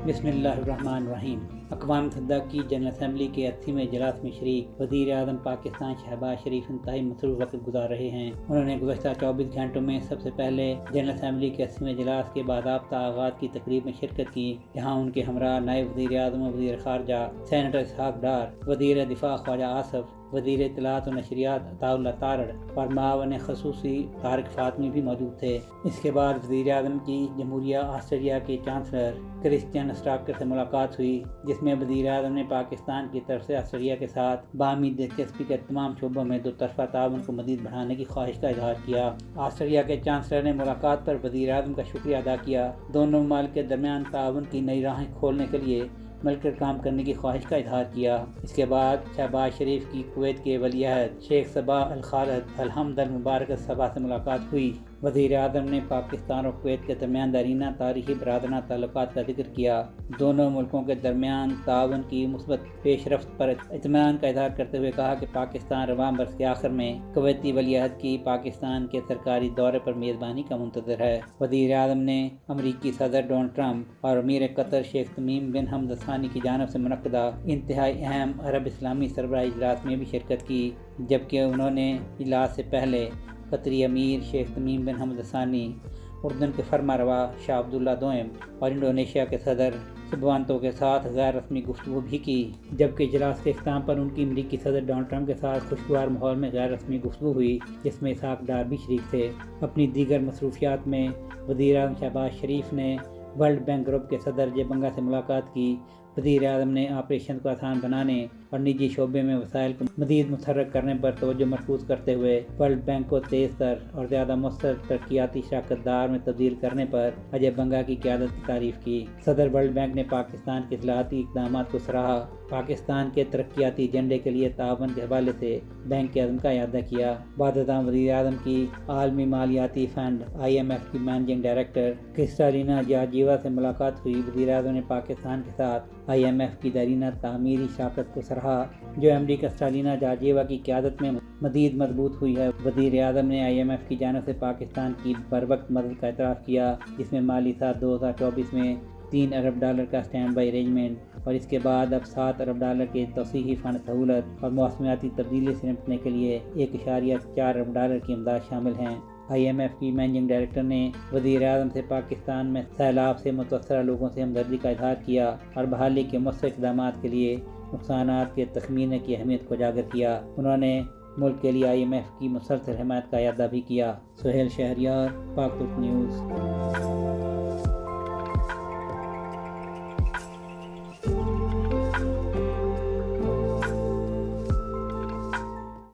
بسم اللہ الرحمن الرحیم۔ اقوام متحدہ کی جنرل اسمبلی کے 80ویں اجلاس میں شریک وزیر اعظم پاکستان شہباز شریف انتہائی مصروف وقت گزار رہے ہیں۔ انہوں نے گزشتہ 24 گھنٹوں میں سب سے پہلے جنرل اسمبلی کے 80ویں اجلاس کے باضابطہ آغاز کی تقریب میں شرکت کی، جہاں ان کے ہمراہ نائب وزیر اعظم و وزیر خارجہ سینیٹر اسحاق ڈار، وزیر دفاع خواجہ آصف، وزیر اطلاعات و نشریات عطاء اللہ تارڑ اور معاون خصوصی طارق فاطمی بھی موجود تھے۔ اس کے بعد وزیر اعظم کی جمہوریہ آسٹریلیا کے چانسلر کرسچین اسٹاکر سے ملاقات ہوئی، جس میں وزیر اعظم نے پاکستان کی طرف سے آسٹریلیا کے ساتھ باہمی دلچسپی کے تمام شعبوں میں دو طرفہ تعاون کو مزید بڑھانے کی خواہش کا اظہار کیا۔ آسٹریلیا کے چانسلر نے ملاقات پر وزیر اعظم کا شکریہ ادا کیا، دونوں ممالک کے درمیان تعاون کی نئی راہیں کھولنے کے لیے مل کر کام کرنے کی خواہش کا اظہار کیا۔ اس کے بعد شہباز شریف کی کویت کے ولی عہد شیخ صباح الخالد الحمد المبارک صباح سے ملاقات ہوئی۔ وزیر اعظم نے پاکستان اور کویت کے درمیان دیرینہ تاریخی برادرانہ تعلقات کا ذکر کیا۔ دونوں ملکوں کے درمیان تعاون کی مثبت پیش رفت پر اطمینان کا اظہار کرتے ہوئے کہا کہ پاکستان رواں برس کے آخر میں کویتی ولی عہد کی پاکستان کے سرکاری دورے پر میزبانی کا منتظر ہے۔ وزیر اعظم نے امریکی صدر ڈونلڈ ٹرمپ اور امیر قطر شیخ تمیم بن حمد الثانی کی جانب سے منعقدہ انتہائی اہم عرب اسلامی سربراہی اجلاس میں بھی شرکت کی، جبکہ انہوں نے اجلاس سے پہلے قطری امیر شیخ تمیم بن حمد الثانی، اردن کے فرما روا شاہ عبداللہ دوئم اور انڈونیشیا کے صدر سبوانتو کے ساتھ غیر رسمی گفتگو بھی کی، جبکہ اجلاس کے اختتام پر ان کی امریکی صدر ڈونلڈ ٹرمپ کے ساتھ خوشگوار ماحول میں غیر رسمی گفتگو ہوئی، جس میں اسحاق ڈار بھی شریک تھے۔ اپنی دیگر مصروفیات میں وزیر اعظم شہباز شریف نے ورلڈ بینک گروپ کے صدر جے بنگا سے ملاقات کی۔ وزیر اعظم نے آپریشن کو آسان بنانے اور نجی شعبے میں وسائل کو مزید متحرک کرنے پر توجہ مرکوز کرتے ہوئے ورلڈ بینک کو تیز تر اور زیادہ مؤثر ترقیاتی شراکت دار میں تبدیل کرنے پر اجے بنگا کی قیادت کی تعریف کی۔ صدر ورلڈ بینک نے پاکستان کے اصلاحاتی اقدامات کو سراہا، پاکستان کے ترقیاتی ایجنڈے کے لیے تعاون کے حوالے سے بینک کے عزم کا اعادہ کیا۔ بعد ازاں وزیر اعظم کی عالمی مالیاتی فنڈ IMF کی مینیجنگ ڈائریکٹر کرسٹالینا جارجیوا سے ملاقات ہوئی۔ وزیر اعظم نے پاکستان کے ساتھ IMF کی دیرینہ تعمیری شراکت کو سراہا، جو MD کرسٹالینا جارجیوا کی قیادت میں مزید مضبوط ہوئی ہے۔ وزیر اعظم نے IMF کی جانب سے پاکستان کی بروقت مدد کا اعتراف کیا، جس میں مالی سال 2024 میں $3 ارب کا اسٹینڈ بائی ارینجمنٹ اور اس کے بعد اب $7 ارب کے توسیعی فنڈ سہولت اور موسمیاتی تبدیلی سے نمٹنے کے لیے $1.4 ارب کی امداد شامل ہیں۔ IMF کی مینیجنگ ڈائریکٹر نے وزیر اعظم سے پاکستان میں سیلاب سے متاثرہ لوگوں سے ہمدردی کا اظہار کیا اور بحالی کے مؤثر اقدامات کے لیے نقصانات کے تخمینے کی اہمیت کو اجاگر کیا۔ انہوں نے ملک کے لیے IMF کی مسلسل حمایت کا اعادہ بھی کیا۔ سہیل شہریار، پاک ترک نیوز۔